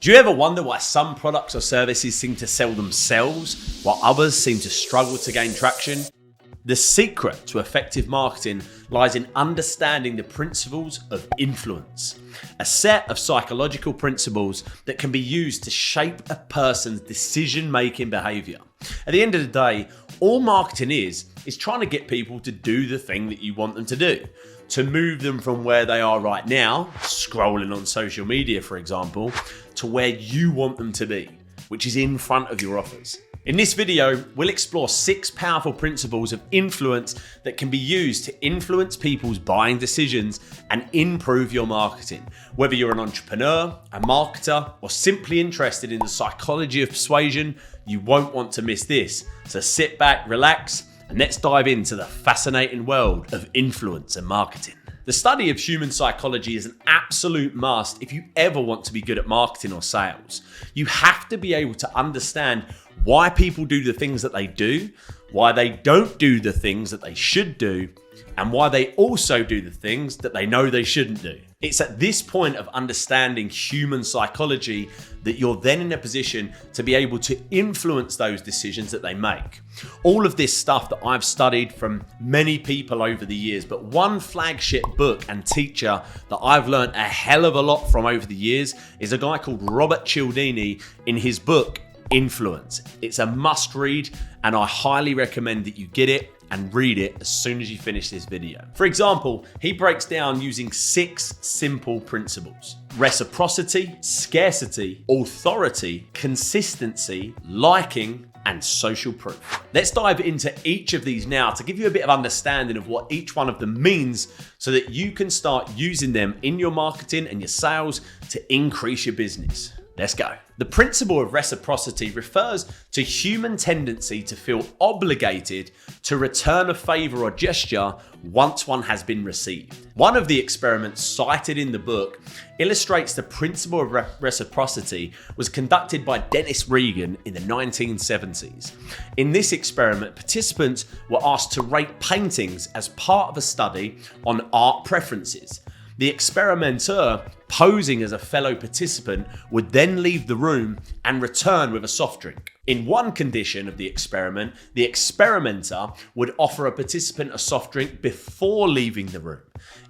Do you ever wonder why some products or services seem to sell themselves while others seem to struggle to gain traction? The secret to effective marketing lies in understanding the principles of influence, a set of psychological principles that can be used to shape a person's decision-making behavior. At the end of the day, all marketing is trying to get people to do the thing that you want them to do, to move them from where they are right now, scrolling on social media, for example, to where you want them to be, which is in front of your offers. In this video, we'll explore 6 powerful principles of influence that can be used to influence people's buying decisions and improve your marketing. Whether you're an entrepreneur, a marketer, or simply interested in the psychology of persuasion, you won't want to miss this. So sit back, relax, and let's dive into the fascinating world of influence and marketing. The study of human psychology is an absolute must if you ever want to be good at marketing or sales. You have to be able to understand why people do the things that they do, why they don't do the things that they should do, and why they also do the things that they know they shouldn't do. It's at this point of understanding human psychology that you're then in a position to be able to influence those decisions that they make. All of this stuff that I've studied from many people over the years, but one flagship book and teacher that I've learned a hell of a lot from over the years is a guy called Robert Cialdini in his book, Influence. It's a must read, and I highly recommend that you get it and read it as soon as you finish this video. For example, he breaks down using 6 simple principles: reciprocity, scarcity, authority, consistency, liking, and social proof. Let's dive into each of these now to give you a bit of understanding of what each one of them means so that you can start using them in your marketing and your sales to increase your business. Let's go. The principle of reciprocity refers to human tendency to feel obligated to return a favor or gesture once one has been received. One of the experiments cited in the book illustrates the principle of reciprocity was conducted by Dennis Regan in the 1970s. In this experiment, participants were asked to rate paintings as part of a study on art preferences. The experimenter, posing as a fellow participant, would then leave the room and return with a soft drink. In one condition of the experiment, the experimenter would offer a participant a soft drink before leaving the room.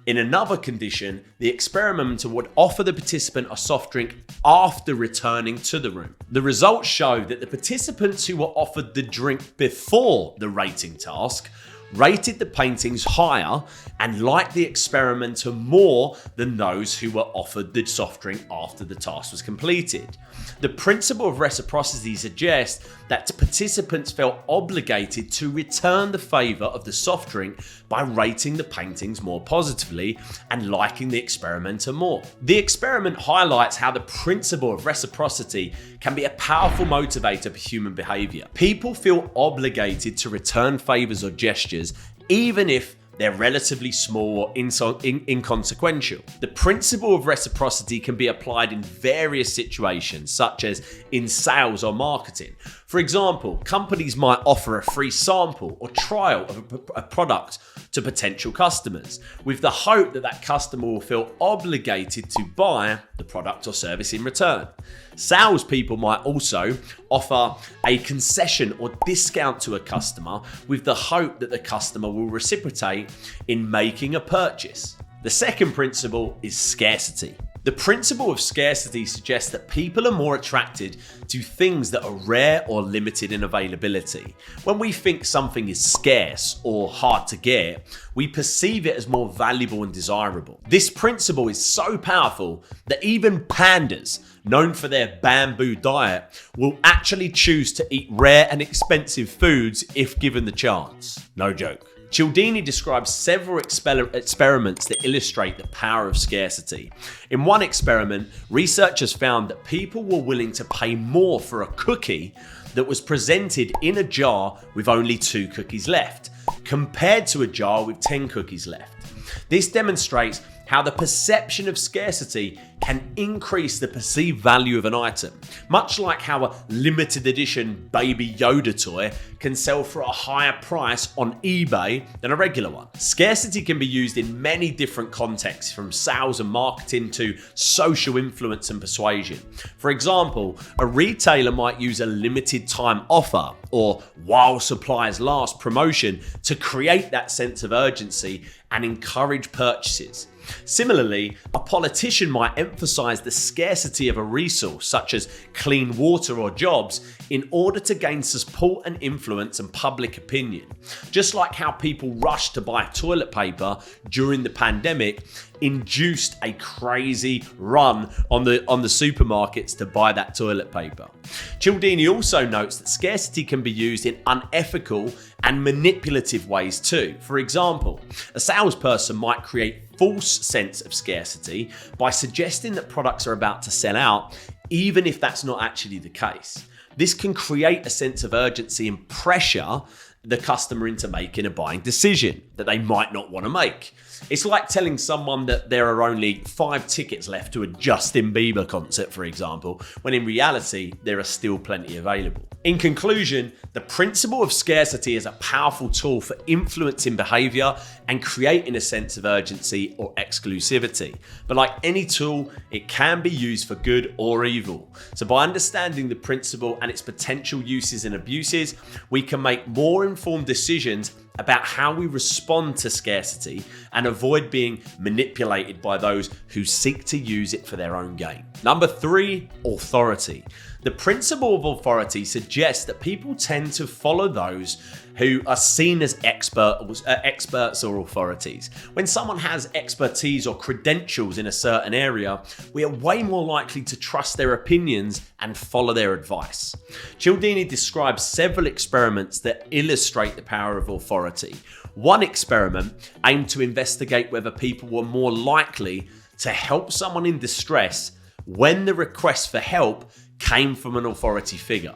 In another condition, the experimenter would offer the participant a soft drink after returning to the room. The results show that the participants who were offered the drink before the rating task rated the paintings higher and liked the experimenter more than those who were offered the soft drink after the task was completed. The principle of reciprocity suggests that participants felt obligated to return the favor of the soft drink by rating the paintings more positively and liking the experimenter more. The experiment highlights how the principle of reciprocity can be a powerful motivator for human behavior. People feel obligated to return favors or gestures even if they're relatively small or inconsequential. The principle of reciprocity can be applied in various situations, such as in sales or marketing. For example, companies might offer a free sample or trial of a product to potential customers, with the hope that that customer will feel obligated to buy the product or service in return. Salespeople might also offer a concession or discount to a customer with the hope that the customer will reciprocate in making a purchase. The second principle is scarcity. The principle of scarcity suggests that people are more attracted to things that are rare or limited in availability. When we think something is scarce or hard to get, we perceive it as more valuable and desirable. This principle is so powerful that even pandas, known for their bamboo diet, will actually choose to eat rare and expensive foods if given the chance. No joke. Cialdini describes several experiments that illustrate the power of scarcity. In one experiment, researchers found that people were willing to pay more for a cookie that was presented in a jar with only 2 cookies left, compared to a jar with 10 cookies left. This demonstrates how the perception of scarcity can increase the perceived value of an item, much like how a limited edition Baby Yoda toy can sell for a higher price on eBay than a regular one. Scarcity can be used in many different contexts, from sales and marketing to social influence and persuasion. For example, a retailer might use a limited time offer or while supplies last promotion to create that sense of urgency and encourage purchases. Similarly, a politician might emphasize the scarcity of a resource, such as clean water or jobs, in order to gain support and influence and public opinion. Just like how people rushed to buy toilet paper during the pandemic induced a crazy run on the supermarkets to buy that toilet paper. Cialdini also notes that scarcity can be used in unethical and manipulative ways too. For example, a salesperson might create false sense of scarcity by suggesting that products are about to sell out, even if that's not actually the case. This can create a sense of urgency and pressure the customer into making a buying decision that they might not want to make. It's like telling someone that there are only 5 tickets left to a Justin Bieber concert, for example, when in reality, there are still plenty available. In conclusion, the principle of scarcity is a powerful tool for influencing behavior and creating a sense of urgency or exclusivity. But like any tool, it can be used for good or evil. So by understanding the principle and its potential uses and abuses, we can make more informed decisions about how we respond to scarcity and avoid being manipulated by those who seek to use it for their own gain. Number 3, authority. The principle of authority suggests that people tend to follow those who are seen as experts or authorities. When someone has expertise or credentials in a certain area, we are way more likely to trust their opinions and follow their advice. Cialdini describes several experiments that illustrate the power of authority. One experiment aimed to investigate whether people were more likely to help someone in distress when the request for help came from an authority figure.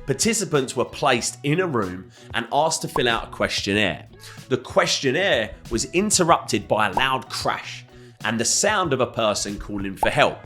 Participants were placed in a room and asked to fill out a questionnaire. The questionnaire was interrupted by a loud crash and the sound of a person calling for help.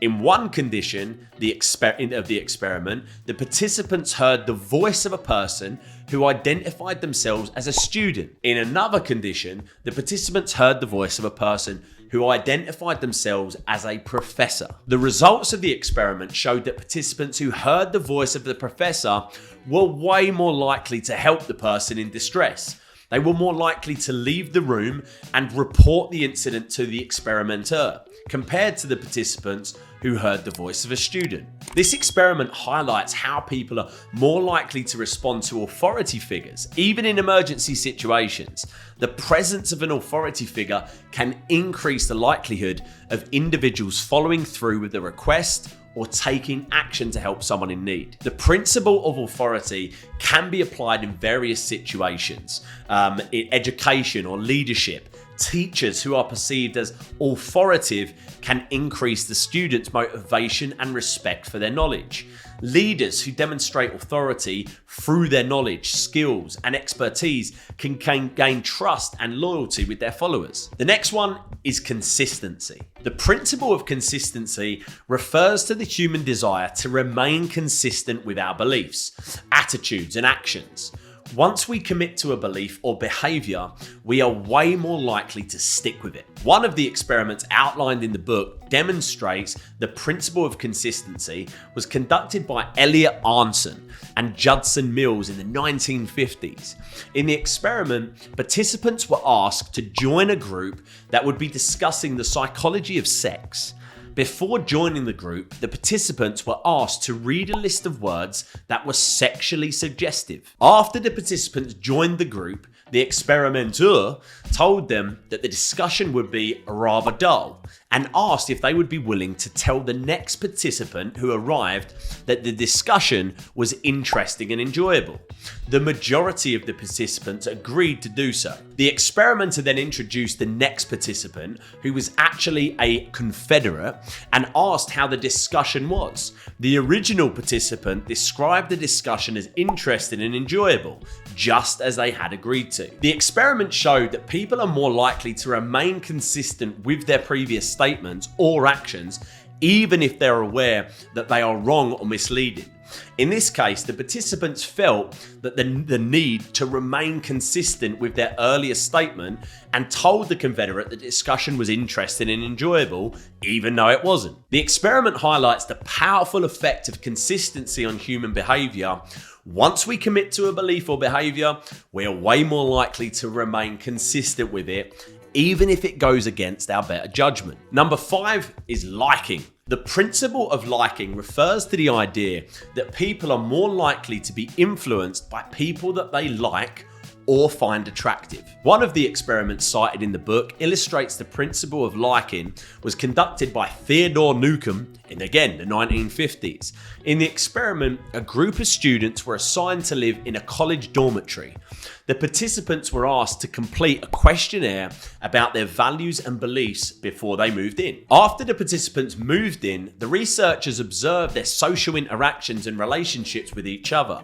In one condition of the experiment, the participants heard the voice of a person who identified themselves as a student. In another condition, the participants heard the voice of a person who identified themselves as a professor. The results of the experiment showed that participants who heard the voice of the professor were way more likely to help the person in distress. They were more likely to leave the room and report the incident to the experimenter, compared to the participants who heard the voice of a student. This experiment highlights how people are more likely to respond to authority figures, even in emergency situations. The presence of an authority figure can increase the likelihood of individuals following through with the request or taking action to help someone in need. The principle of authority can be applied in various situations, in education or leadership. Teachers who are perceived as authoritative can increase the students' motivation and respect for their knowledge. Leaders who demonstrate authority through their knowledge, skills, and expertise can gain trust and loyalty with their followers. The next one is consistency. The principle of consistency refers to the human desire to remain consistent with our beliefs, attitudes, and actions. Once we commit to a belief or behavior, we are way more likely to stick with it. One of the experiments outlined in the book demonstrates the principle of consistency was conducted by Elliot Arnson and Judson Mills in the 1950s. In the experiment, participants were asked to join a group that would be discussing the psychology of sex. Before joining the group, the participants were asked to read a list of words that were sexually suggestive. After the participants joined the group, the experimenter told them that the discussion would be rather dull and asked if they would be willing to tell the next participant who arrived that the discussion was interesting and enjoyable. The majority of the participants agreed to do so. The experimenter then introduced the next participant, who was actually a Confederate, and asked how the discussion was. The original participant described the discussion as interesting and enjoyable, just as they had agreed to. The experiment showed that people are more likely to remain consistent with their previous statements or actions, even if they're aware that they are wrong or misleading. In this case, the participants felt that the need to remain consistent with their earlier statement and told the Confederate the discussion was interesting and enjoyable, even though it wasn't. The experiment highlights the powerful effect of consistency on human behavior. Once we commit to a belief or behavior, we're way more likely to remain consistent with it, even if it goes against our better judgment. Number 5 is liking. The principle of liking refers to the idea that people are more likely to be influenced by people that they like or find attractive. One of the experiments cited in the book illustrates the principle of liking was conducted by Theodore Newcomb in, again, the 1950s. In the experiment, a group of students were assigned to live in a college dormitory. The participants were asked to complete a questionnaire about their values and beliefs before they moved in. After the participants moved in, the researchers observed their social interactions and relationships with each other.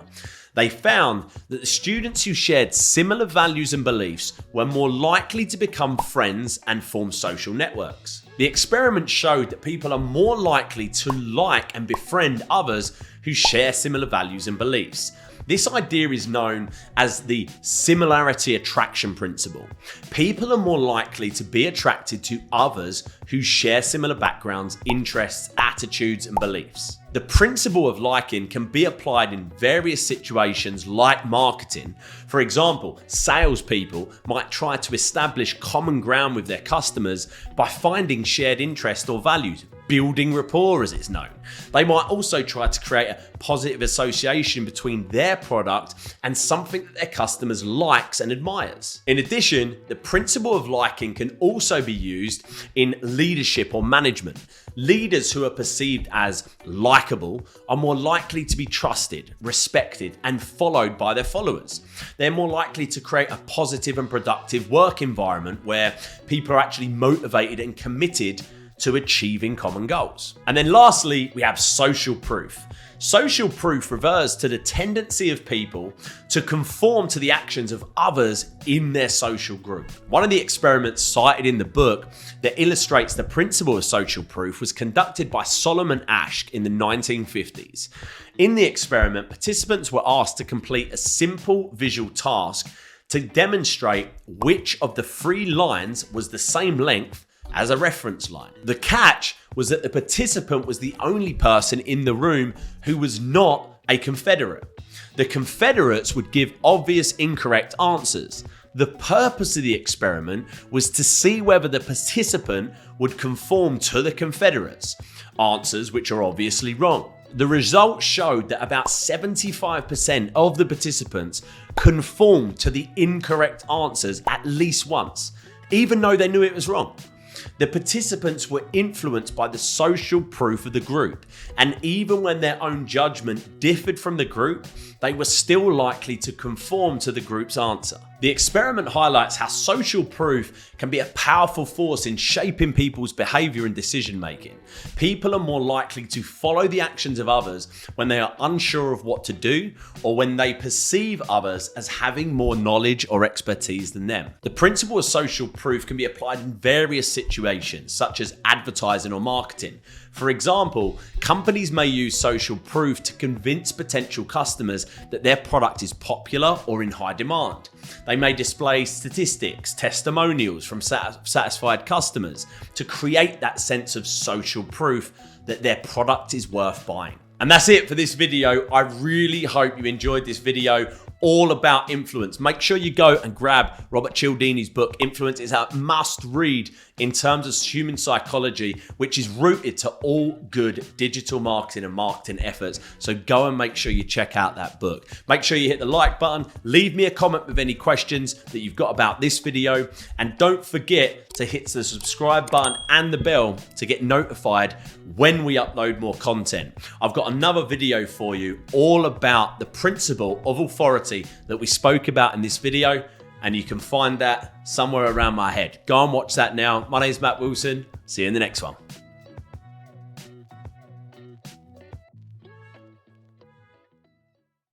They found that the students who shared similar values and beliefs were more likely to become friends and form social networks. The experiment showed that people are more likely to like and befriend others who share similar values and beliefs. This idea is known as the similarity attraction principle. People are more likely to be attracted to others who share similar backgrounds, interests, attitudes, and beliefs. The principle of liking can be applied in various situations like marketing. For example, salespeople might try to establish common ground with their customers by finding shared interests or values, building rapport as it's known. They might also try to create a positive association between their product and something that their customers likes and admires. In addition, the principle of liking can also be used in leadership or management. Leaders who are perceived as likable are more likely to be trusted, respected, and followed by their followers. They're more likely to create a positive and productive work environment where people are actually motivated and committed to achieving common goals. And then lastly, we have social proof. Social proof refers to the tendency of people to conform to the actions of others in their social group. One of the experiments cited in the book that illustrates the principle of social proof was conducted by Solomon Asch in the 1950s. In the experiment, participants were asked to complete a simple visual task to demonstrate which of the 3 lines was the same length as a reference line. The catch was that the participant was the only person in the room who was not a Confederate. The Confederates would give obvious incorrect answers. The purpose of the experiment was to see whether the participant would conform to the Confederates, answers which are obviously wrong. The results showed that about 75% of the participants conformed to the incorrect answers at least once, even though they knew it was wrong. The participants were influenced by the social proof of the group, and even when their own judgment differed from the group, they were still likely to conform to the group's answer. The experiment highlights how social proof can be a powerful force in shaping people's behavior and decision making. People are more likely to follow the actions of others when they are unsure of what to do or when they perceive others as having more knowledge or expertise than them. The principle of social proof can be applied in various situations, such as advertising or marketing. For example, companies may use social proof to convince potential customers that their product is popular or in high demand. They may display statistics, testimonials from satisfied customers to create that sense of social proof that their product is worth buying. And that's it for this video. I really hope you enjoyed this video. all about influence. Make sure you go and grab Robert Cialdini's book, Influence. It's a must read in terms of human psychology, which is rooted to all good digital marketing and marketing efforts. So go and make sure you check out that book. Make sure you hit the like button, leave me a comment with any questions that you've got about this video, and don't forget to hit the subscribe button and the bell to get notified when we upload more content. I've got another video for you all about the principle of authority that we spoke about in this video, and you can find that somewhere around my head. Go and watch that now. My name is Matt Wilson. See you in the next one.